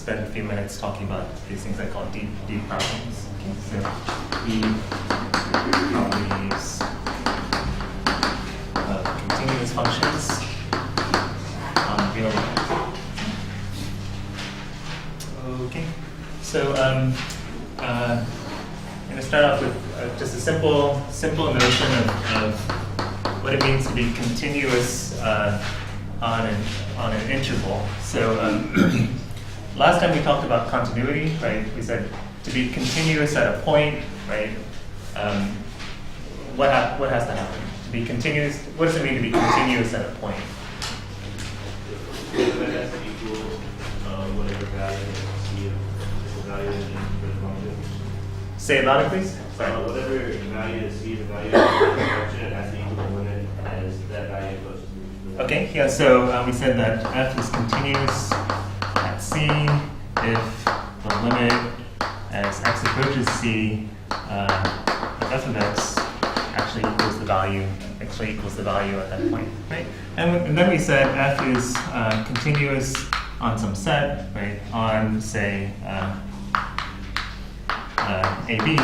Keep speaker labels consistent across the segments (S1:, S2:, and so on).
S1: spend a few minutes talking about these things I call deep properties. Okay, so deep properties of continuous functions on real life. Okay, so I'm going to start off with just a simple notion of what it means to be continuous on an interval. So last time we talked about continuity, right? We said to be continuous at a point, right? What has to happen to be continuous? What does it mean to be continuous at a point?
S2: That has to equal whatever value c of the value of the function.
S1: Say it louder, please.
S2: Whatever value is c, the value of the function, it has to equal the limit as that value goes to.
S1: Okay, yeah, so we said that f is continuous at c if the limit as x approaches c f of x actually equals the value at that point, right? And then we said f is continuous on some set, right? On say AB,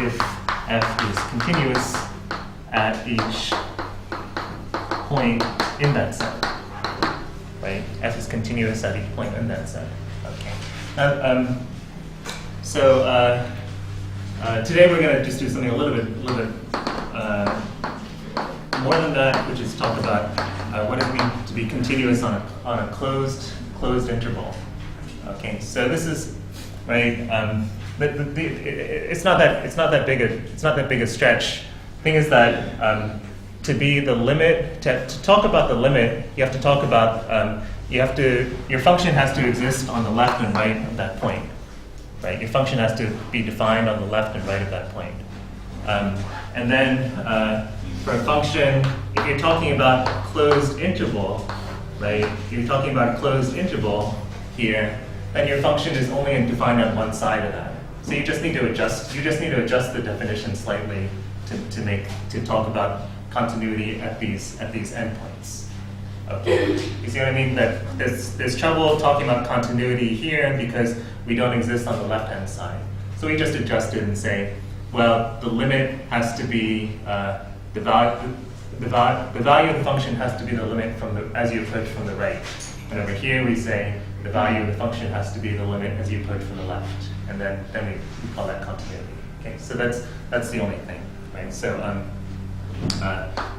S1: if f is continuous at each point in that set, right? F is continuous at each point in that set. Okay. So today we're going to just do something a little bit more than that, which is talk about what it means to be continuous on a closed interval. Okay. So this is right. It's not that big a stretch. Thing is that to be the limit, to talk about the limit, you have to talk about, your function has to exist on the left and right of that point, right? Your function has to be defined on the left and right of that point. And then for a function, if you're talking about a closed interval, right? You're talking about a closed interval here, then your function is only defined on one side of that. So you just need to adjust the definition slightly to talk about continuity at these endpoints. Okay, you see what I mean? That there's trouble talking about continuity here because we don't exist on the left-hand side. So we just adjust it and say, well, the limit has to be the value of the function has to be the limit as you approach from the right. And over here we say the value of the function has to be the limit as you approach from the left, and then we call that continuity. Okay, so that's the only thing, right? So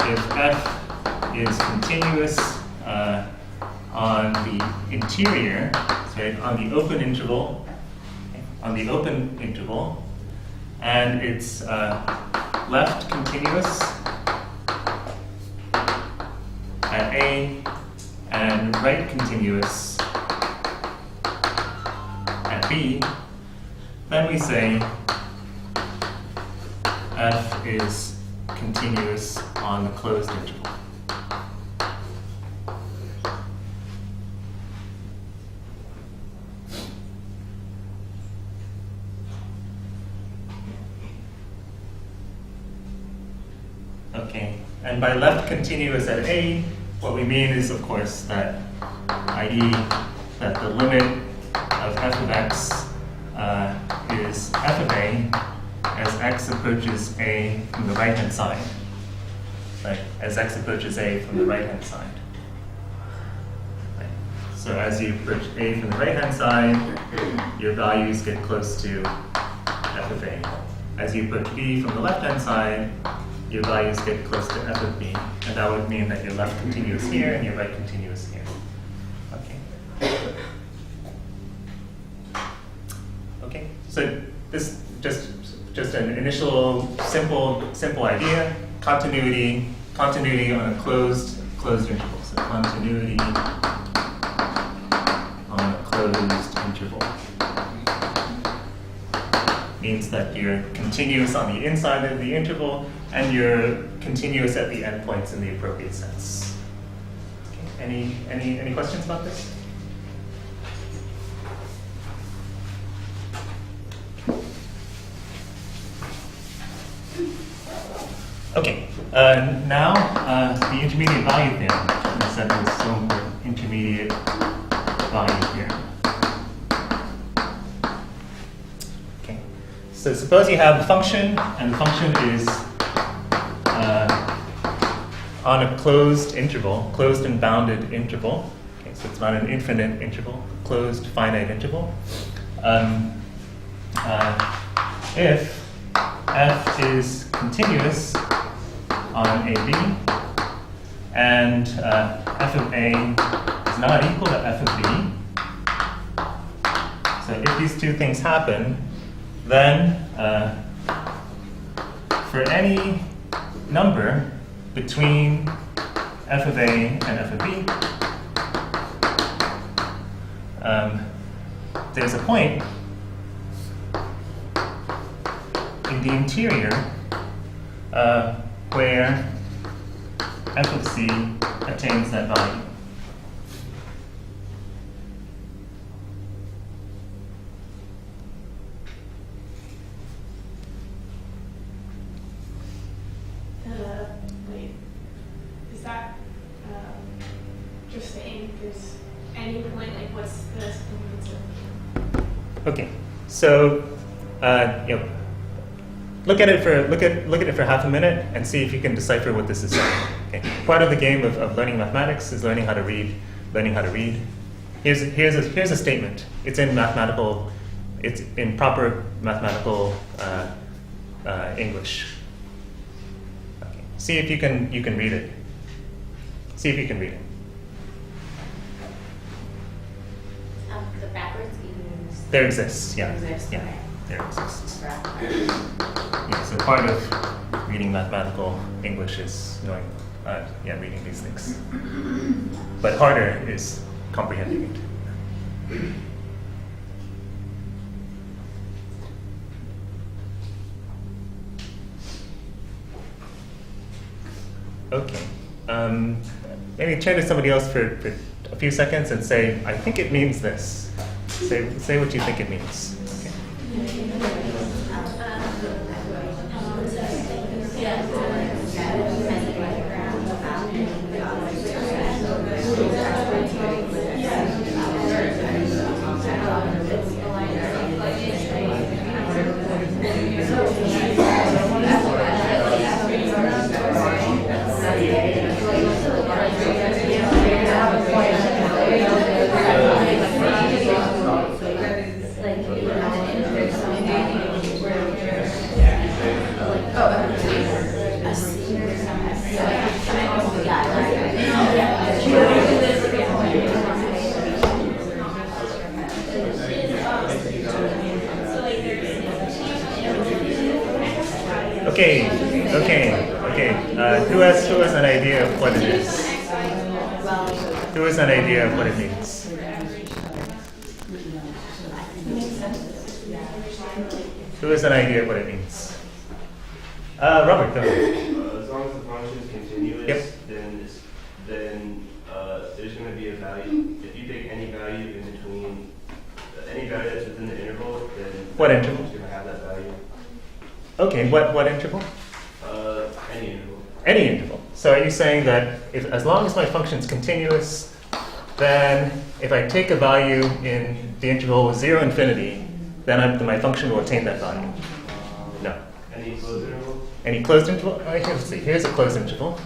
S1: if f is continuous on the interior, right, on the open interval, and it's left continuous at A and right continuous at B, then we say f is continuous on the closed interval. Okay, and by left continuous at A, what we mean is, of course, that i.e. that the limit of f of x is f of A as x approaches A from the right-hand side, right? As x approaches A from the right-hand side. Right. So as you approach A from the right-hand side, your values get close to f of A. As you approach B from the left-hand side, your values get close to f of B, and that would mean that your left continuous here and your right continuous here. Okay. Okay. So this just an initial simple idea. Continuity on a closed interval. So continuity on a closed interval means that you're continuous on the inside of the interval and you're continuous at the endpoints in the appropriate sense. Okay. Any questions about this? Okay, now the intermediate value theorem. I said it was so important. Intermediate value theorem. So suppose you have a function, and the function is on a closed interval, closed and bounded interval. Okay, so it's not an infinite interval, closed finite interval. If f is continuous on AB, and f of A is not equal to f of B, so if these two things happen, then for any number between f of A and f of B, there's a point in the interior where f of C attains that value.
S3: Wait, is that just saying there's any point, like what's the significance of?
S1: Okay, so look at it for half a minute and see if you can decipher what this is saying. Okay. Part of the game of learning mathematics is learning how to read. Here's a statement. It's in proper mathematical English. Okay. See if you can read it. See if you can read it.
S4: The backwards means
S1: There exists, yeah.
S4: exists,
S1: Yeah,
S4: okay.
S1: there exists. Yeah, so part of reading mathematical English is knowing, reading these things. But harder is comprehending it. Okay. Maybe turn to somebody else for a few seconds and say, I think it means this. Say what you think it means. Okay. Okay. Who has an idea of what it is? Who has an idea of what it means? Who has an idea of what it means? Robert, go ahead.
S2: As long as the function is continuous,
S1: Yep.
S2: then there's going to be a value. If you take any value in between, any value that's within the interval, then
S1: What
S2: the
S1: interval?
S2: function's going to have that value.
S1: Okay, what interval?
S2: Any interval.
S1: Any interval. So are you saying that as long as my function is continuous, then if I take a value in the interval 0 infinity, then my function will attain that value? No.
S2: Any closed interval?
S1: Any closed interval? Let's see. Here's a closed interval.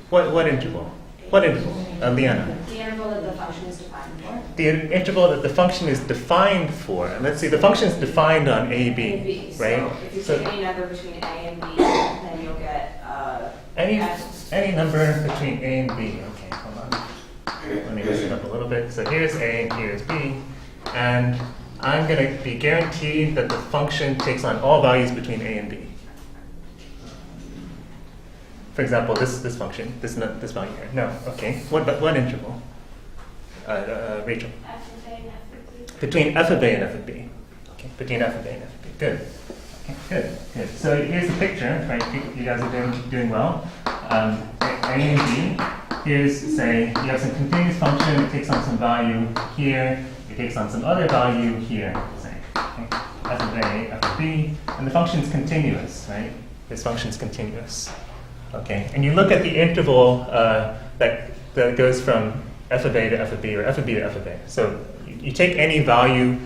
S1: What interval? What interval? Leanna.
S4: The interval that the function is defined for.
S1: The interval that the function is defined for. And let's see, the function is defined on A, B,
S4: A, B.
S1: right?
S4: So if you
S1: So
S4: take any number between A and B, then you'll get
S1: any number between A and B. Okay, hold on. Let me mess it up a little bit. So here's A and here's B. And I'm going to be guaranteed that the function takes on all values between A and B. For example, this function, this value here. No, okay. What interval? Rachel.
S3: F of A and F of B.
S1: Between f of A and f of B. Okay, between f of A and f of B. Good. Okay, good. So here's the picture, right? You guys are doing well. A and B. Here's, say, you have some continuous function. It takes on some value here. It takes on some other value here, say. Okay? F of A, f of B, and the function's continuous, right? This function's continuous. Okay, and you look at the interval that goes from f of A to f of B, or f of B to f of A. So you take any value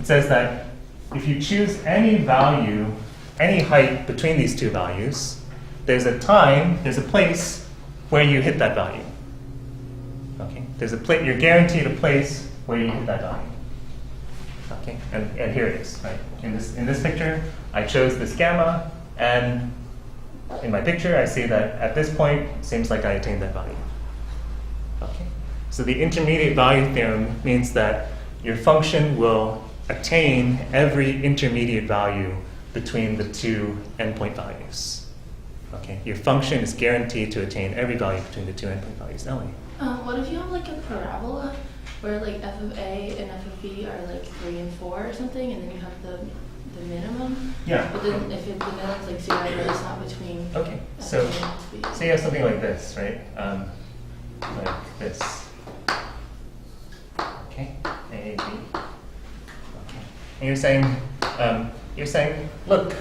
S1: it says that if you choose any value, any height between these two values, there's a place where you hit that value. Okay, you're guaranteed a place where you hit that value. Okay, and here it is, right? In this picture, I chose this gamma, and in my picture, I see that at this point, it seems like I attained that value. Okay, so the intermediate value theorem means that your function will attain every intermediate value between the two endpoint values. Okay, your function is guaranteed to attain every value between the two endpoint values. Ellie?
S5: What if you have like a parabola where like f of a and f of b are like 3 and 4 or something, and then you have the minimum?
S1: Yeah.
S5: But then if the minimum is like 0, but it's not between
S1: Okay,
S5: f
S1: so
S5: of a and f of b.
S1: say you have something like this, right? Like this. Okay, A, A, B. Okay, and you're saying, look,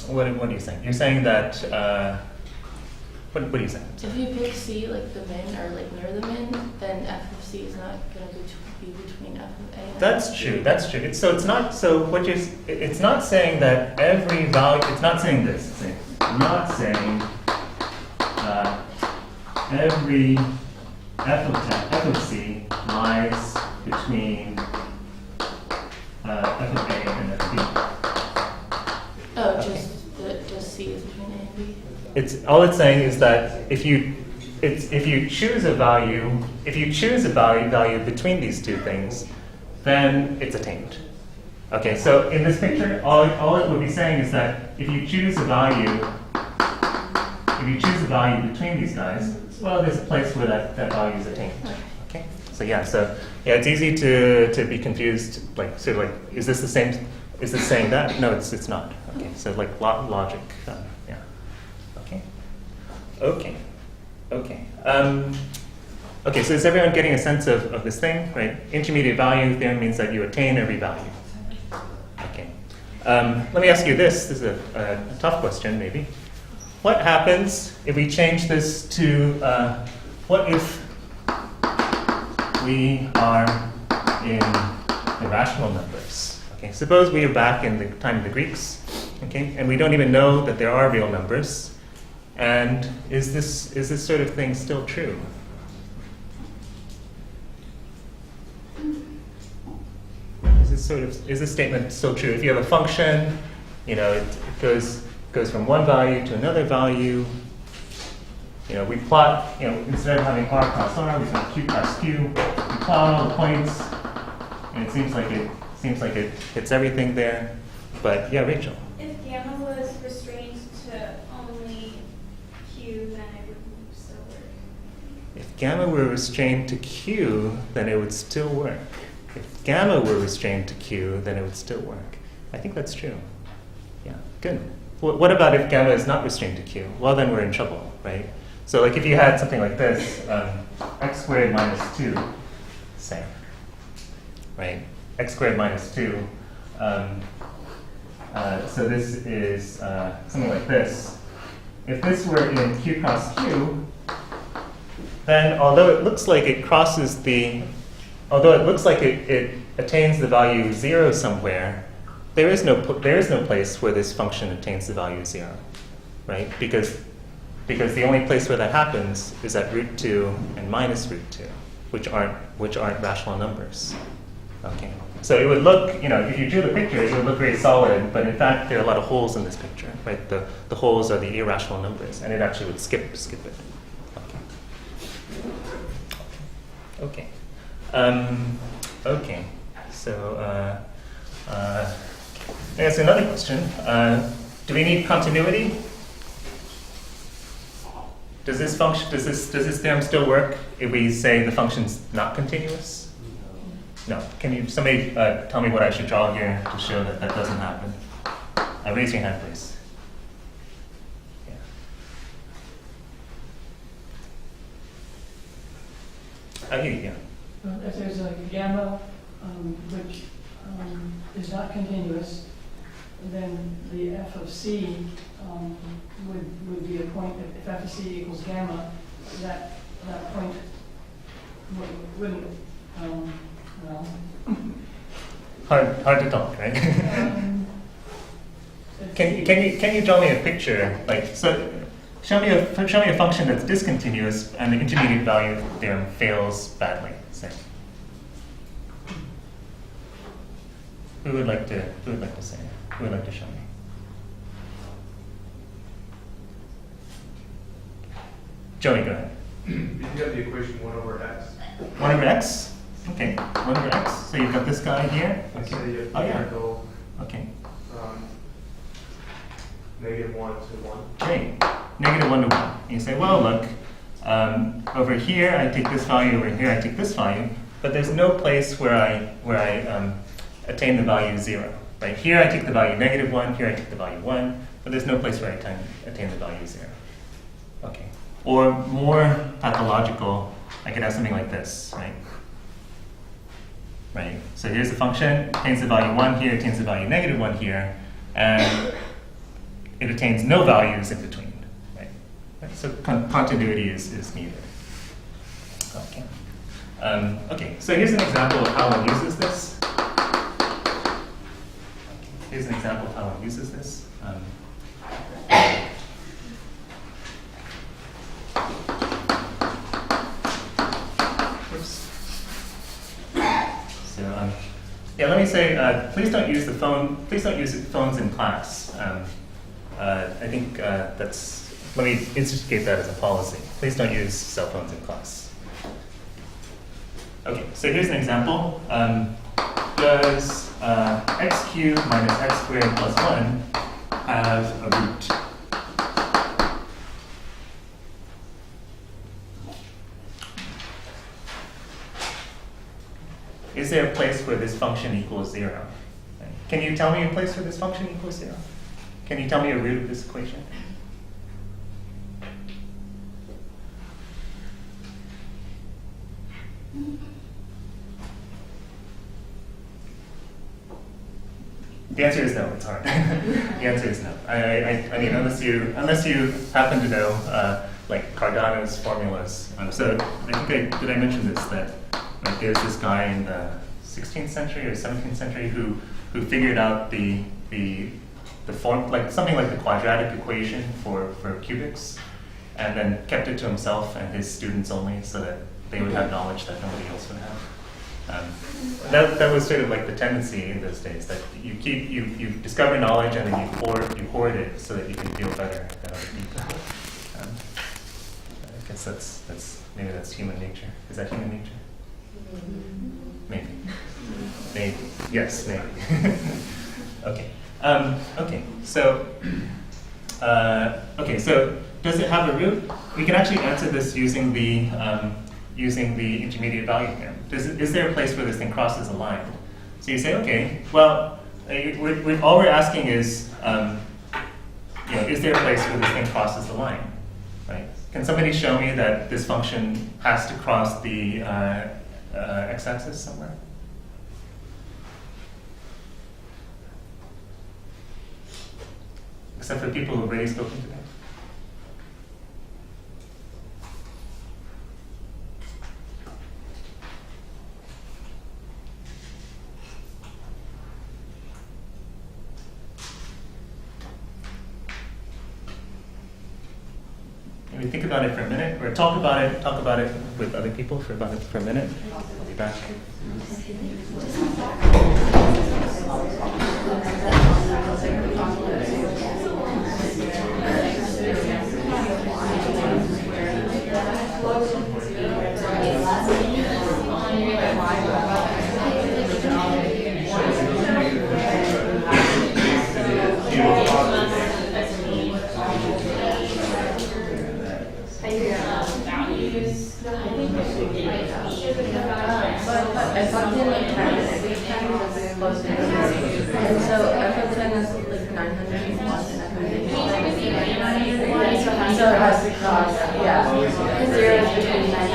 S1: what are you saying? You're saying that, what are you saying?
S5: If you pick c like the min or like near the min, then f of c is not going to be between f of a and
S1: That's
S5: f of
S1: true.
S5: b.
S1: That's true. It's not saying that every value. It's not saying this. It's not saying every f of c lies between f of a and f of b.
S5: Oh,
S1: Okay.
S5: just c is between a and b.
S1: It's saying is that if you choose a value value between these two things, then it's attained. Okay, so in this picture, all it would be saying is that if you choose a value between these guys, well, there's a place where that value is attained. Okay, so it's easy to be confused. Like, sort of like, is this the same? Is this saying that? No, it's not. Okay, so like logic. Yeah. Okay. Okay. Okay. Okay, so is everyone getting a sense of this thing, right? Intermediate value theorem means that you attain every value. Okay. Let me ask you this. This is a tough question, maybe. What happens if we change this to, what if we are in irrational numbers? Okay, suppose we are back in the time of the Greeks, okay, and we don't even know that there are real numbers. And is this sort of thing still true? Is this statement still true? If you have a function, it goes from one value to another value. We plot, instead of having r cross r, we've got q cross q. We plot all the points, and it seems like it hits everything there. But yeah, Rachel.
S3: If gamma was restrained to only q, then it would still work.
S1: If gamma were restrained to q, then it would still work. If gamma were restrained to q, then it would still work. I think that's true. Yeah, good. What about if gamma is not restrained to q? Well, then we're in trouble, right? So like if you had something like this, x squared minus 2, say, right? X squared minus 2. So this is something like this. If this were in q cross q, then although it looks like it attains the value 0 somewhere, there is no place where this function attains the value 0, right? Because the only place where that happens is at root 2 and minus root 2, which aren't rational numbers. Okay. So it would look, if you drew the picture, it would look very solid, but in fact there are a lot of holes in this picture, right? The holes are the irrational numbers, and it actually would skip it. Okay. Okay. So that's another question. Do we need continuity? Does this theorem still work if we say the function's not continuous? No. Can somebody tell me what I should draw here to show that that doesn't happen? Raise your hand, please. Yeah. Yeah.
S6: If there's a gamma which is not continuous, then the f of c would be a point. If f of c equals gamma, that point wouldn't Well,
S1: Hard to talk, right? Can you draw me a picture? Like, so show me a function that's discontinuous and the intermediate value theorem fails badly. Say. Who would like to say? Who would like to show me? Joey, go ahead.
S7: If you have the equation 1 over x,
S1: 1 over x? Okay, 1 over x. So you've got this guy here.
S7: let's say you have
S1: Oh, yeah.
S7: integral
S1: Okay.
S7: -1 to 1.
S1: Great. -1 to 1. You say, well, look, over here I take this value, over here I take this value, but there's no place where I attain the value 0. Right here I take the value -1, here I take the value 1, but there's no place where I attain the value 0. Okay. Or more pathological, I could have something like this, right? Right. So here's the function, attains the value 1 here, attains the value -1 here, and it attains no values in between. Right? So continuity is needed. Okay. Okay, so here's an example of how one uses this. Here's an example of how one uses this. Yeah, let me say, please don't use the phone. Please don't use phones in class. I think let me instigate that as a policy. Please don't use cell phones in class. Okay, so here's an example. Does x cubed minus x squared plus 1 have a root? Is there a place where this function equals 0? Can you tell me a place where this function equals 0? Can you tell me a root of this equation? The answer is no. It's hard. The answer is no. I mean, unless you happen to know like Cardano's formulas. So I think did I mention this that like there's this guy in the 16th century or 17th century who figured out the form, like something like the quadratic equation for cubics, and then kept it to himself and his students only, so that they would have knowledge that nobody else would have. That was sort of like the tendency in those days, that you discover knowledge and then you hoard it so that you can feel better than other people. I guess maybe that's human nature. Is that human nature? Maybe. Maybe. Yes, maybe. Okay. Okay. So does it have a root? We can actually answer this using the intermediate value theorem. Is there a place where this thing crosses a line? So you say, okay, well, all we're asking is, is there a place where this thing crosses the line, right? Can somebody show me that this function has to cross the x-axis somewhere? Except for people who've already spoken today. Maybe think about it for a minute, or talk about it with other people for a minute. I'll be back.
S5: I plugged in like 10 every time it was close to 10. And so f of 10 is like 901 and f of 8 is 901. So it has to cross, yeah. 0 is between 9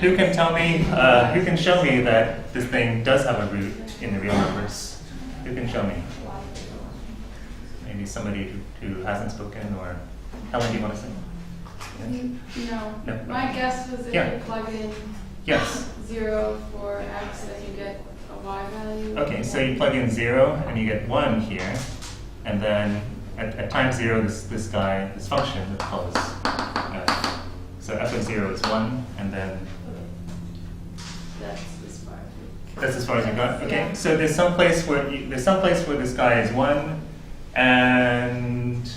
S1: Who can tell me, who can show me that this thing does have a root in the real numbers? Who can show me? Maybe somebody who hasn't spoken, or Helen, do you want to say?
S3: No.
S1: No.
S3: My guess was if
S1: Yeah.
S3: you plug in
S1: Yes.
S3: 0 for x, that you get a y value.
S1: Okay, so you plug in 0 and you get 1 here, and then at time 0, this function that calls so f of 0 is 1, and then
S3: That's as far
S1: that's as far as you got. Okay, so there's some place where this guy is 1, and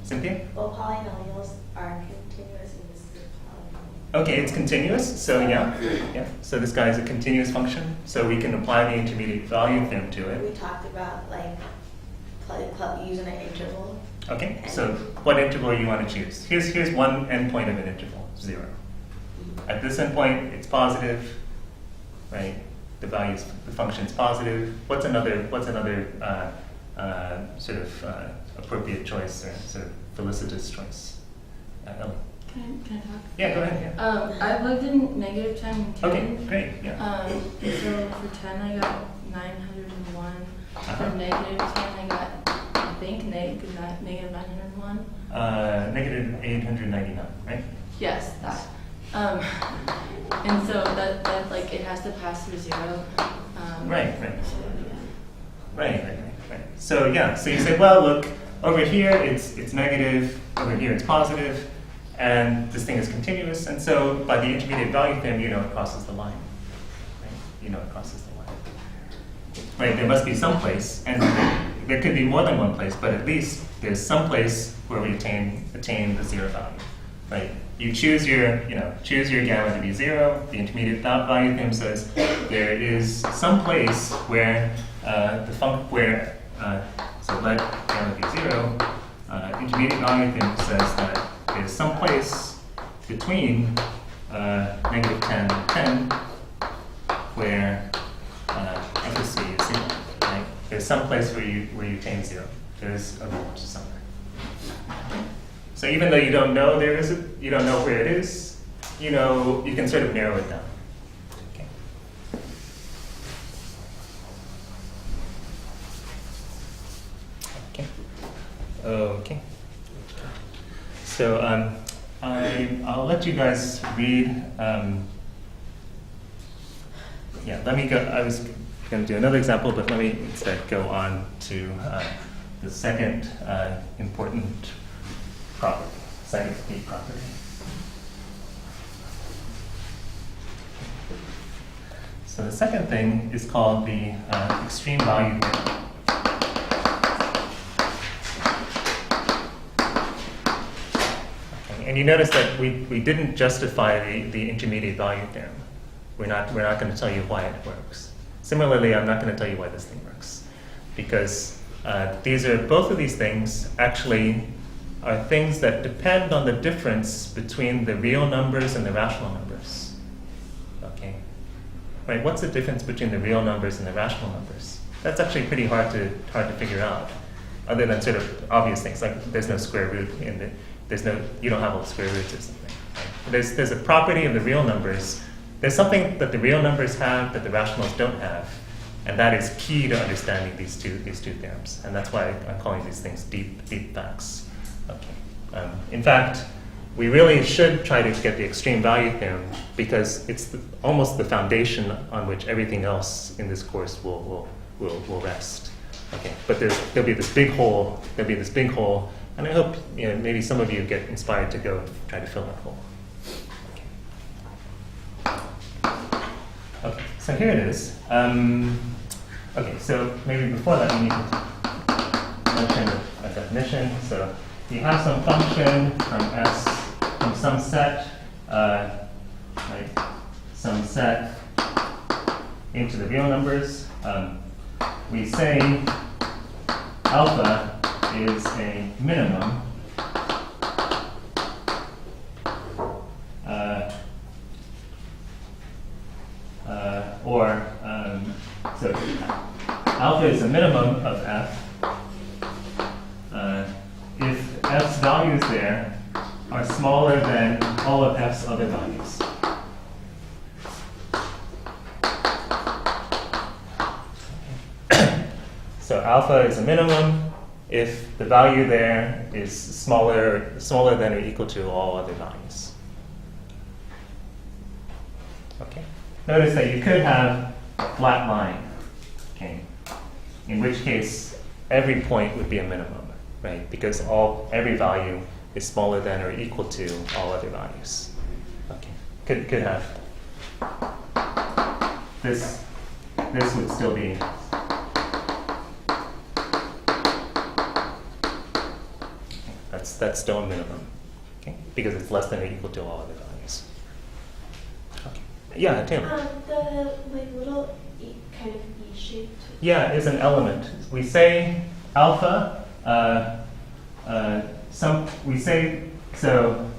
S1: Cynthia?
S4: Well, polynomials are continuous in this polynomial.
S1: Okay, it's continuous, so yeah. So this guy is a continuous function, so we can apply the intermediate value theorem to it.
S4: We talked about like using an interval.
S1: Okay, so what interval you want to choose? Here's one endpoint of an interval, 0. At this endpoint, it's positive, right? The function's positive. What's another sort of appropriate choice or sort of felicitous choice? Ellen?
S5: Can I talk?
S1: Yeah, go ahead. Yeah.
S5: I plugged in negative 10 and 10.
S1: Okay, great. Yeah.
S5: So for 10 I got 901. For negative 10 I got, I think, negative 901.
S1: Negative 899, right?
S5: Yes, that. And so that like it has to pass through 0.
S1: Right.
S5: So, yeah.
S1: Right. So yeah, so you say, well, look, over here it's negative, over here it's positive, and this thing is continuous, and so by the intermediate value theorem, you know it crosses the line. Right? You know it crosses the line. Right, there must be some place, and there could be more than one place, but at least there's some place where we attain the 0 value. Right? You choose your gamma to be 0. The intermediate value theorem says there is some place where so let gamma be 0. Intermediate value theorem says that there's some place between negative 10 and 10 where f of c is 0. Right? There's some place where you attain 0. There's a root somewhere. So even though you don't know you don't know where it is, you can sort of narrow it down. Okay. So I'll let you guys read. Let me go. I was going to do another example, but let me instead go on to the second important property, second key property. So the second thing is called the extreme value theorem. And you notice that we didn't justify the intermediate value theorem. We're not going to tell you why it works. Similarly, I'm not going to tell you why this thing works, because both of these things actually are things that depend on the difference between the real numbers and the rational numbers. Okay, right? What's the difference between the real numbers and the rational numbers? That's actually pretty hard to figure out, other than sort of obvious things like there's no square root in the. You don't have all the square roots or something. Right? There's a property of the real numbers. There's something that the real numbers have that the rationals don't have, and that is key to understanding these two theorems. And that's why I'm calling these things deep facts. Okay. In fact, we really should try to get the extreme value theorem because it's almost the foundation on which everything else in this course will rest. Okay. But there'll be this big hole. And I hope maybe some of you get inspired to go and try to fill that hole. Okay, so here it is. Okay, so maybe before that we need to mention a definition. So you have some function from S from some set, some set into the real numbers. We say alpha is a minimum so alpha is a minimum of f if f's value is there are smaller than all of f's other values. So alpha is a minimum if the value there is smaller than or equal to all other values. Okay. Notice that you could have a flat line, okay, in which case every point would be a minimum, right? Because every value is smaller than or equal to all other values. Okay. Could have this would still be that's still a minimum, okay? Because it's less than or equal to all other values. Okay. Yeah, Tim.
S3: The little kind of E-shaped.
S1: Yeah, is an element. We say alpha. So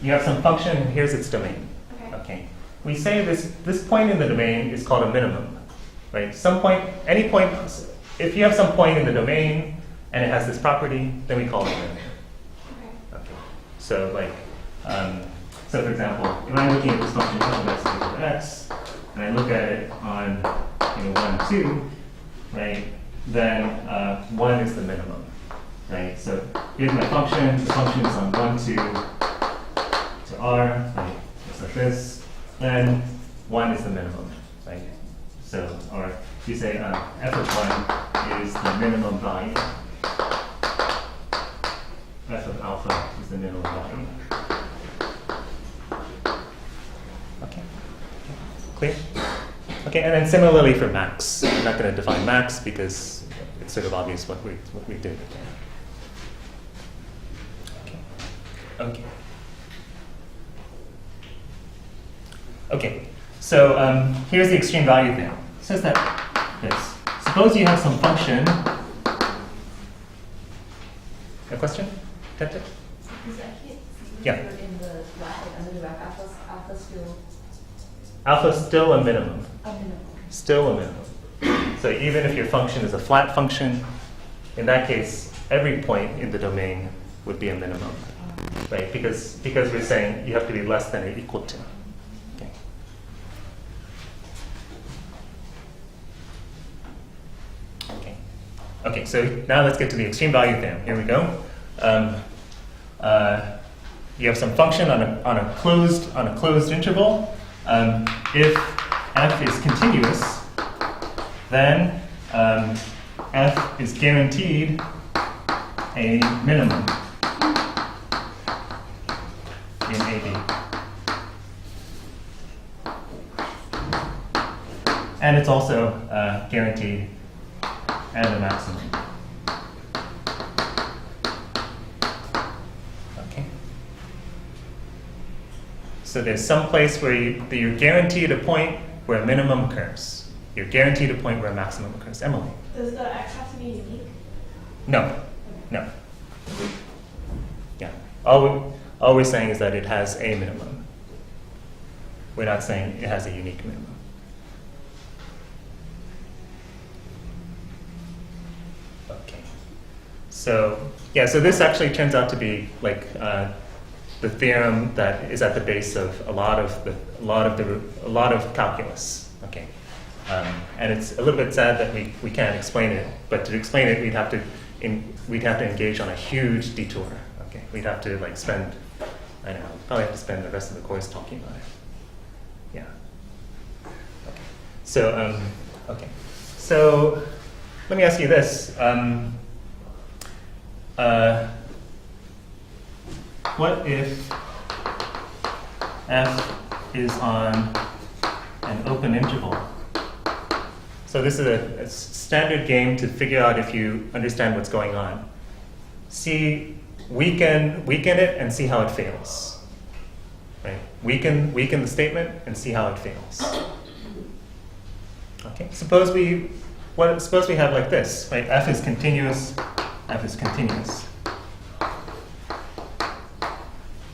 S1: you have some function, and here's its domain. Okay. We say this point in the domain is called a minimum, right? Any point. If you have some point in the domain and it has this property, then we call it a minimum. Okay. So so for example, if I'm looking at this function f of x equal to x, and I look at it on 1, 2, right? Then 1 is the minimum, right? So here's my function. The function is on 1, 2 to r, right? It's like this. Then 1 is the minimum, right? So, or you say f of 1 is the minimum value. F of alpha is the minimum value. Okay. Clear? Okay, and then similarly for max. I'm not going to define max because it's sort of obvious what we did. Okay. Okay. So here's the extreme value theorem. It says that this. Suppose you have some function. A question? Tete? Yeah.
S5: In the bracket, under the bracket, alpha still
S1: Alpha is still a minimum.
S5: a minimum.
S1: Still a minimum. So even if your function is a flat function, in that case, every point in the domain would be a minimum, right? Because we're saying you have to be less than or equal to. Okay. Okay. So now let's get to the extreme value theorem. Here we go. You have some function on a closed interval. If f is continuous, then f is guaranteed a minimum in AB. And it's also guaranteed as a maximum. Okay. So there's some place where you're guaranteed a point where a minimum occurs. You're guaranteed a point where a maximum occurs. Emily?
S3: Does the x have to be unique?
S1: No. Yeah. All we're saying is that it has a minimum. We're not saying it has a unique minimum. Okay. So this actually turns out to be like the theorem that is at the base of a lot of calculus. Okay. And it's a little bit sad that we can't explain it, but to explain it, we'd have to engage on a huge detour. Okay, we'd have to spend, I don't know, probably have to spend the rest of the course talking about it. Yeah. Okay. So let me ask you this: what if f is on an open interval? So this is a standard game to figure out if you understand what's going on. Weaken it and see how it fails. Right? Weaken the statement and see how it fails. Okay. Suppose we have like this, right? F is continuous. F is continuous.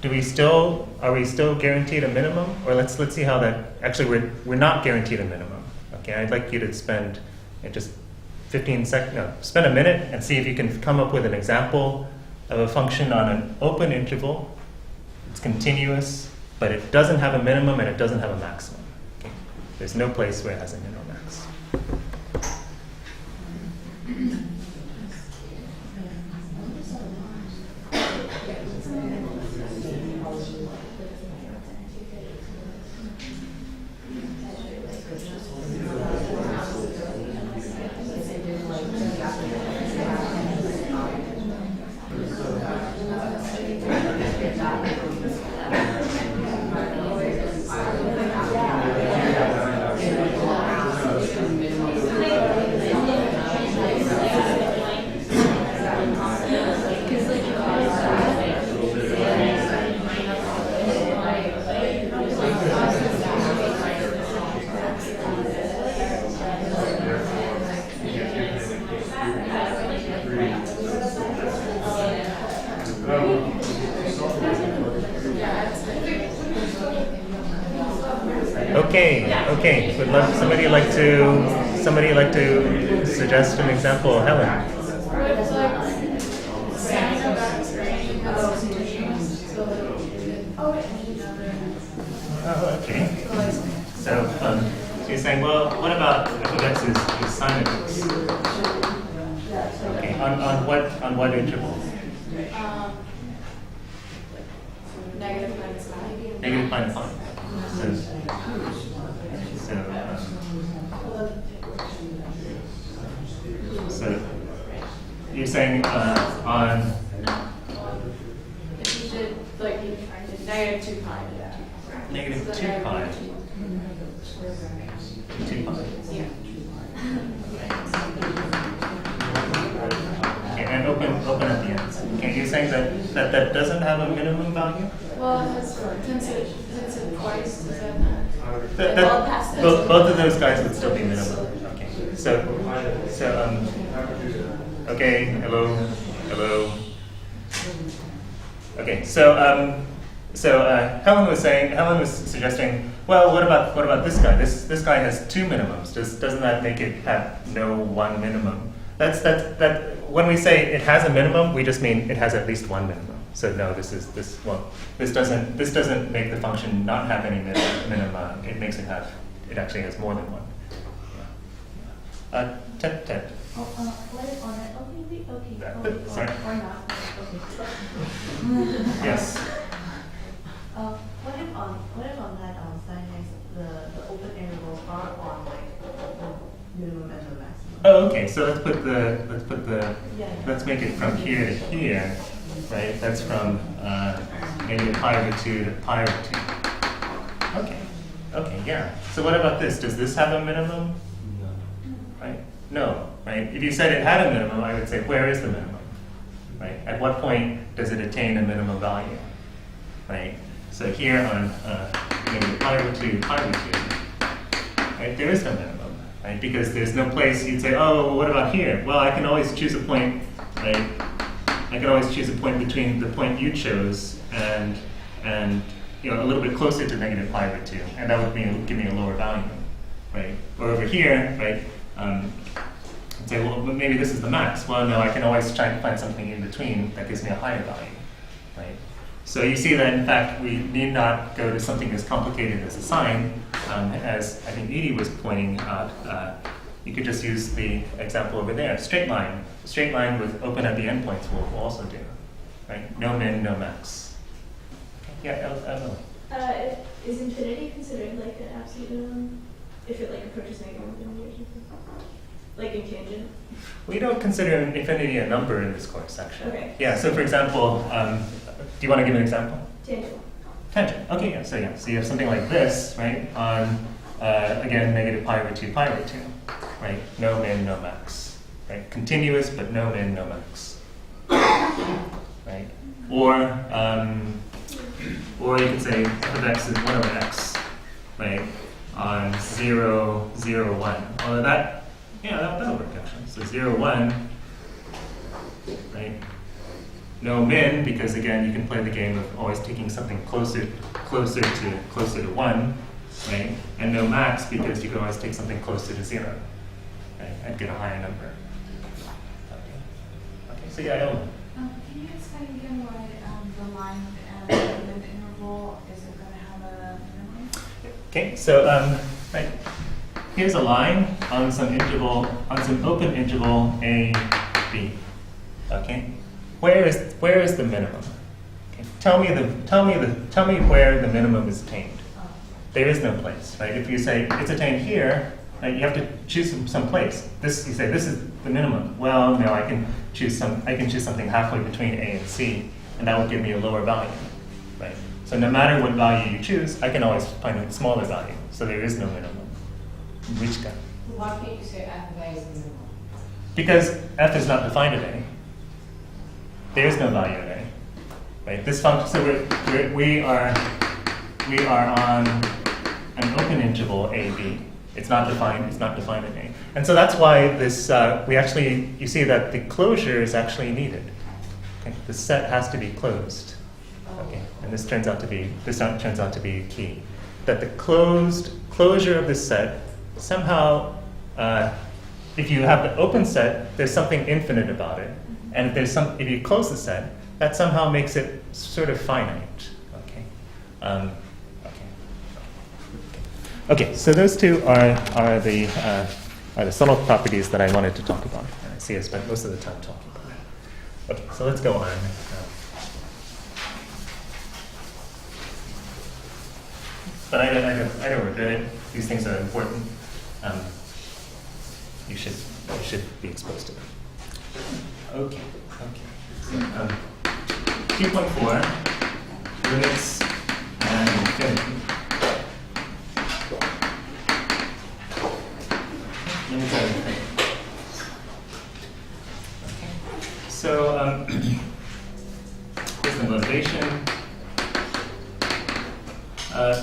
S1: Are we still guaranteed a minimum? Or let's see how that. Actually, we're not guaranteed a minimum. Okay, I'd like you to spend just 15 seconds. No, spend a minute and see if you can come up with an example of a function on an open interval It's continuous, but it doesn't have a minimum and it doesn't have a maximum. Okay? There's no place where it has a min or max. Okay. Would love somebody like to suggest an example, Helen? Oh, okay. So you're saying, well, what about f of x is sine of x? Okay. On what interval?
S3: Negative minus 5.
S1: Negative minus 5. So you're saying on
S3: If you did like negative 2 pi.
S1: negative 2 pi. 2 pi.
S3: Yeah.
S1: Okay, and open at the ends. Okay, you're saying that doesn't have a minimum value?
S3: Well, it has since it twice, does that not?
S1: Both of those guys would still be minimum. Okay. Okay, hello. Okay, Helen was suggesting, well, what about this guy? This guy has 2 minimums. Doesn't that make it have no one minimum? That when we say it has a minimum, we just mean it has at least one minimum. So no, this doesn't make the function not have any minima. It makes it have. It actually has more than one. Ted.
S4: What if on that? Okay,
S1: Sorry.
S4: or not? Okay.
S1: Yes.
S4: What if on that sine x the open intervals are on like the minimum and the maximum?
S1: Oh, okay. So let's make it from here to here, right? That's from negative pi over 2 to pi over 2. Okay, yeah. So what about this? Does this have a minimum?
S2: No.
S1: Right? No, right? If you said it had a minimum, I would say, where is the minimum? Right? At what point does it attain a minimum value? Right? So here on negative pi over 2, pi over 2, right? There is no minimum, right? Because there's no place you'd say, oh, what about here? Well, I can always choose a point, right? I can always choose a point between the point you chose and a little bit closer to negative pi over 2, and that would give me a lower value, right? Or over here, right? I'd say, well, maybe this is the max. Well, no, I can always try to find something in between that gives me a higher value, right? So you see that, in fact, we need not go to something as complicated as a sine. As I think Edie was pointing out, you could just use the example over there, straight line. Straight line with open at the endpoints will also do, right? No min, no max. Yeah, Emily.
S3: Is infinity considered like an absolute minimum if it like approaches negative infinity or something? Like in tangent?
S1: We don't consider infinity a number in this course, actually.
S3: Okay.
S1: Yeah, so for example, do you want to give an example?
S3: Tangent.
S1: Tangent. Okay, yeah. So you have something like this, right? On again, negative pi over 2, pi over 2, right? No min, no max, right? Continuous, but no min, no max, right? Or you could say f of x is 1 over x, right? On 0, 0, 1. Although that'll work actually. So 0, 1, right? No min, because again, you can play the game of always taking something closer to 1, right? And no max, because you can always take something closer to 0, right? And get a higher number. Okay, so yeah, Ellen.
S8: Can you explain again why the line open interval isn't going to have a minimum?
S1: Okay, so right, here's a line on some interval, on some open interval a, b. Okay, where is the minimum? Okay. Tell me where the minimum is attained. There is no place, right? If you say it's attained here, right, you have to choose some place. You say this is the minimum. Well, no, I can choose something halfway between a and c, and that will give me a lower value, right? So no matter what value you choose, I can always find a smaller value. So there is no minimum. Which guy?
S8: Why can't you say f of a is the minimum?
S1: Because f is not defined at a. There is no value at a, right? This function. So we are on an open interval a b. It's not defined. It's not defined at a. And so that's why this you see that the closure is actually needed. Okay? The set has to be closed. Okay, and this turns out to be key. That the closure of this set somehow, if you have the open set, there's something infinite about it, and if you close the set, that somehow makes it sort of finite. Okay. Okay. So those two are the subtle properties that I wanted to talk about. I see I spent most of the time talking about it. Okay, so let's go on. But I don't regret it. These things are important. You should be exposed to them. Okay. So, 2.4, limits and infinity. Limits and infinity. Okay. So here's the motivation.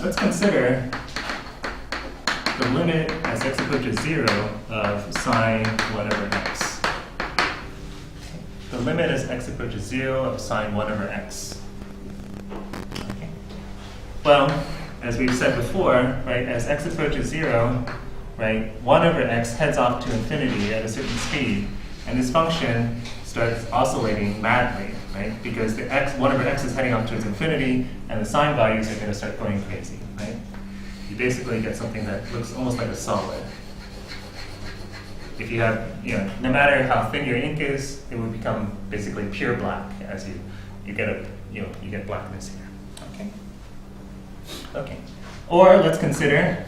S1: Let's consider the limit as x approaches 0 of sine whatever x. The limit as x approaches 0 of sine 1 over x. Okay. Well, as we've said before, right, as x approaches 0, right, 1 over x heads off to infinity at a certain speed, and this function starts oscillating madly, right? Because the 1 over x is heading off towards infinity, and the sine values are going to start going crazy, right? You basically get something that looks almost like a solid. If you have, no matter how thin your ink is, it will become basically pure black as you get blackness here. Okay. Or let's consider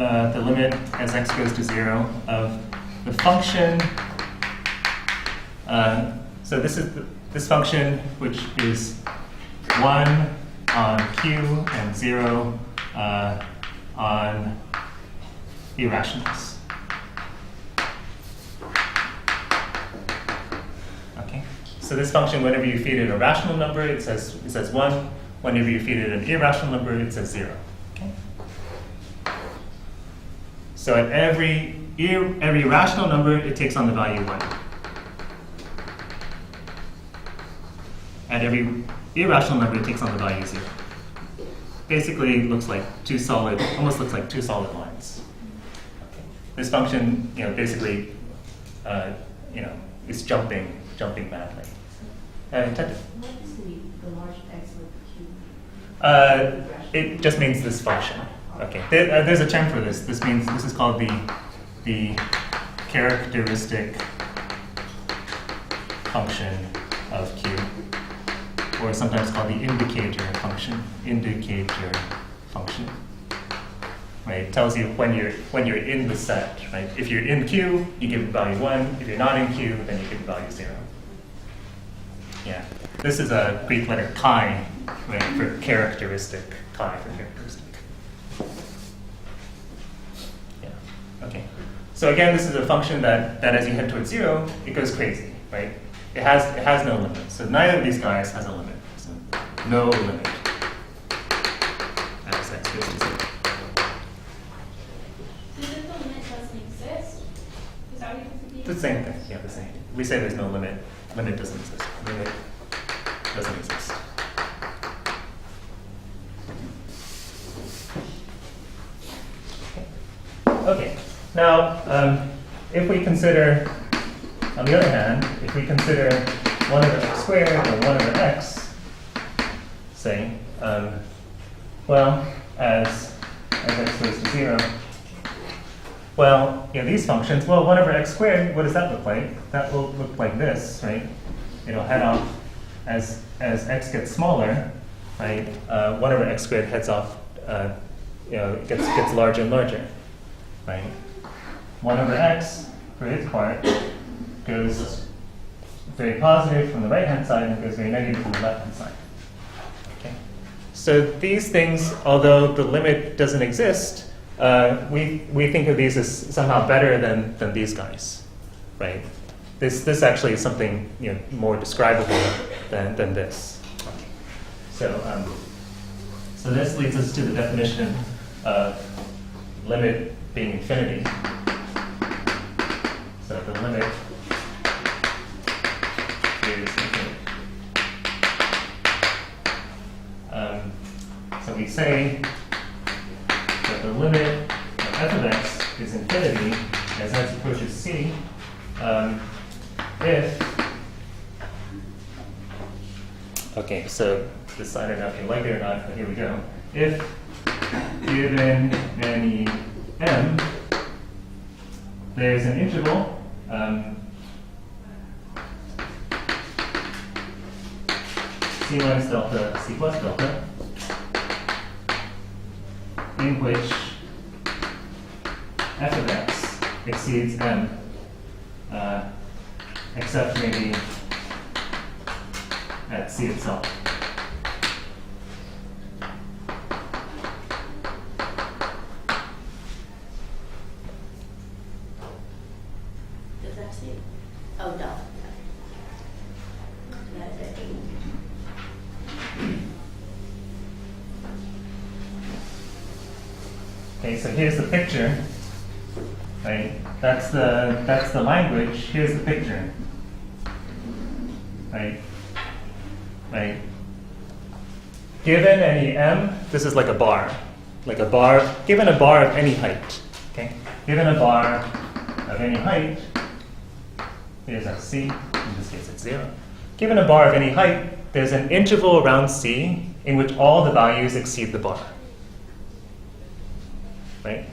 S1: the limit as x goes to 0 of the function. So this function, which is 1 on q and 0 on irrationals. Okay. So this function, whenever you feed it a rational number, it says 1. Whenever you feed it an irrational number, it says 0. Okay. So at every rational number, it takes on the value 1. At every irrational number, it takes on the value 0. Basically, it looks like almost looks like two solid lines. Okay. This function, basically, is jumping madly.
S4: What is the large x with q?
S1: It just means this function. Okay. There's a term for this. This is called the characteristic function of q, or sometimes called the indicator function. Right? It tells you when you're in the set. Right? If you're in Q, you give the value 1. If you're not in Q, then you give the value 0. Yeah. This is a Greek letter chi, right, for characteristic. Chi for characteristic. Yeah. Okay. So again, this is a function that as you head towards 0, it goes crazy. Right? It has no limit. So neither of these guys has a limit. So no limit. As x goes to 0.
S3: So if the limit doesn't exist, is that what you have to be?
S1: The same thing. Yeah, the same. We say there's no limit. Limit doesn't exist. Limit doesn't exist. Okay. Now, if we consider, on the other hand, if we consider 1 over x squared or 1 over x, say, well, as x goes to 0, well, these functions, well, 1 over x squared, what does that look like? That will look like this, right? It'll head off as x gets smaller, right? 1 over x squared heads off, it gets larger and larger, right? 1 over x, for its part, goes very positive from the right-hand side and goes very negative from the left-hand side. Okay? So these things, although the limit doesn't exist, we think of these as somehow better than these guys, right? This actually is something more describable than this. Okay. So this leads us to the definition of limit being infinity. So the limit is infinite. So we say that the limit of f of x is infinity as x approaches c if, okay, so this, I don't know if you like it or not, but here we go. If given any m, there's an interval c minus delta, c plus delta, in which f of x exceeds m, except maybe at c itself.
S5: Does that see? Oh, delta. That's it.
S1: Okay, so here's the picture. Right? That's the language. Here's the picture. Right? Right? Given any m, this is like a bar. Like a bar, given a bar of any height. Okay? Given a bar of any height, here's at c, in this case it's 0. Given a bar of any height, there's an interval around c in which all the values exceed the bar. Right?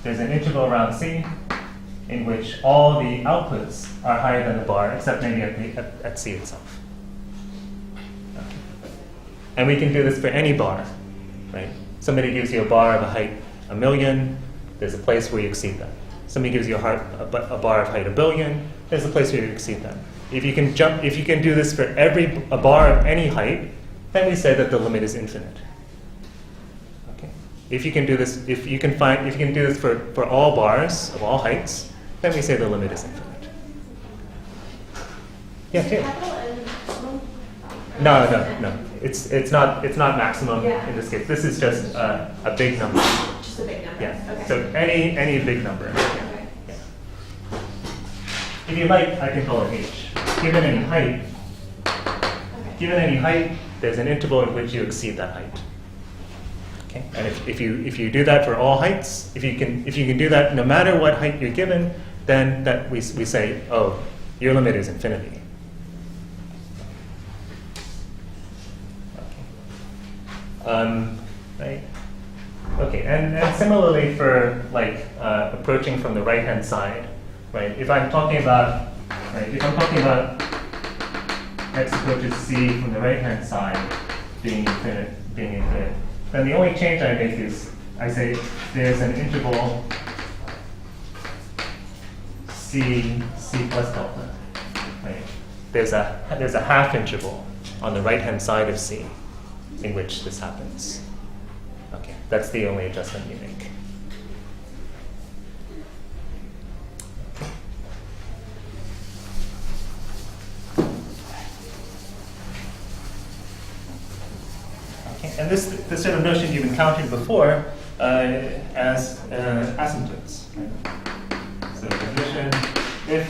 S1: There's an interval around c in which all the outputs are higher than the bar, except maybe at c itself. Okay. And we can do this for any bar. Right? Somebody gives you a bar of a height 1,000,000, there's a place where you exceed that. Somebody gives you a bar of height 1,000,000,000, there's a place where you exceed that. If you can do this for a bar of any height, then we say that the limit is infinite. Okay. If you can do this, if you can do this for all bars of all heights, then we say the limit is infinite. Yeah, Tim. No. It's not maximum in this case. This is just a big number.
S3: Just a big number.
S1: Yeah.
S3: Okay.
S1: So any big number.
S3: Okay.
S1: Yeah. If you like, I can call it h. Given any height, there's an interval in which you exceed that height. Okay. And if you do that for all heights, if you can do that no matter what height you're given, then that we say, oh, your limit is infinity. Right. Okay, and similarly for like approaching from the right-hand side, right? If I'm talking about x approaches c from the right-hand side being infinite, then the only change I make is I say there's an interval c plus delta. Right? There's a half interval on the right-hand side of c in which this happens. Okay, that's the only adjustment you make. Okay, and this sort of notion you've encountered before as asymptotes. Right? So definition: if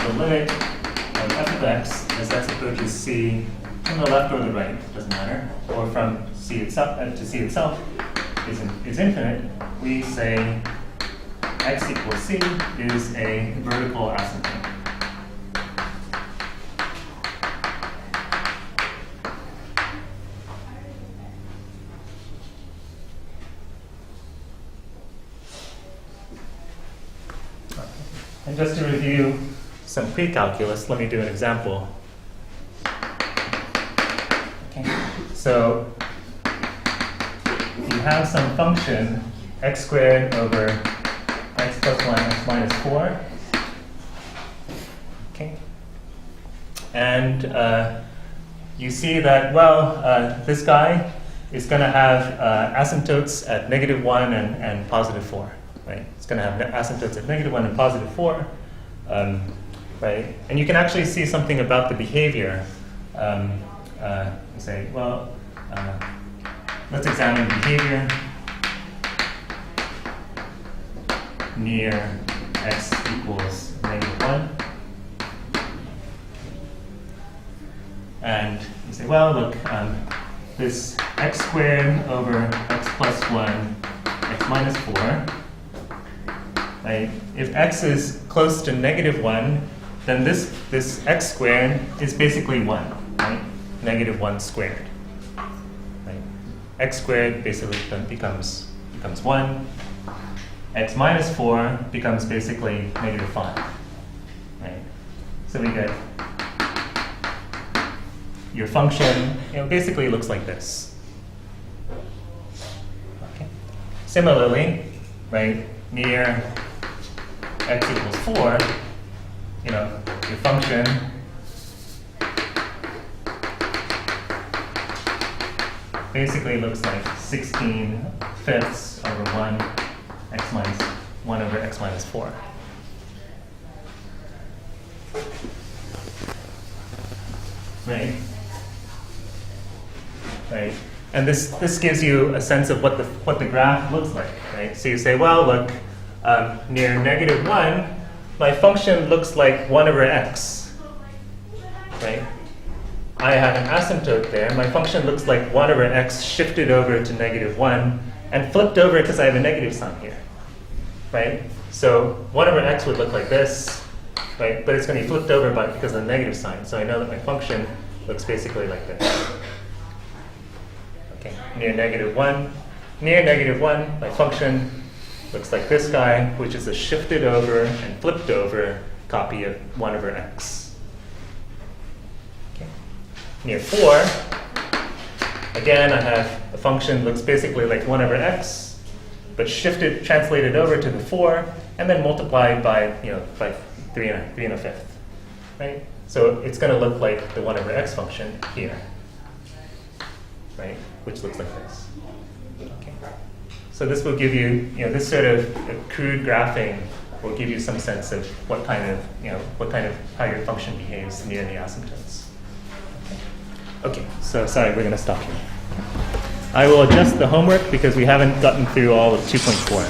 S1: the limit of f of x as x approaches c from the left or the right, doesn't matter, or from c itself to c itself is infinite, we say x equals c is a vertical asymptote. just to review some pre-calculus, let me do an example. Okay. So you have some function x squared over x plus 1 x minus 4. Okay. And you see that, well, this guy is going to have asymptotes at -1 and positive 4. Right? It's going to have asymptotes at -1 and positive 4. Right? And you can actually see something about the behavior. Say, well, let's examine behavior near x equals -1. And you say, well, look, this x squared over x plus 1, x minus 4, right? If x is close to -1, then this x squared is basically 1, right? -1 squared. Right? X squared basically then becomes 1. X minus 4 becomes basically -5. Right? So we get your function, basically looks like this. Okay. Similarly, right, near x equals 4, your function basically looks like 16/5 over 1 over x minus 4. Right? Right? And this gives you a sense of what the graph looks like, right? So you say, well, look, near -1, my function looks like 1 over x, right? I have an asymptote there. My function looks like 1 over x shifted over to -1 and flipped over because I have a negative sign here, right? So 1 over x would look like this, right? But it's going to be flipped over because of the negative sign. So I know that my function looks basically like this. Okay, near -1. Near -1, my function looks like this guy, which is a shifted over and flipped over copy of 1 over x. Okay. Near 4, again, I have a function looks basically like 1 over x, but translated over to the 4, and then multiplied by 3 1/5, right? So it's going to look like the 1 over x function here, right? Which looks like this. Okay. So this will give you, this sort of crude graphing will give you some sense of how your function behaves near the asymptotes. Okay, so sorry, we're going to stop here. I will adjust the homework because we haven't gotten through all of 2.4.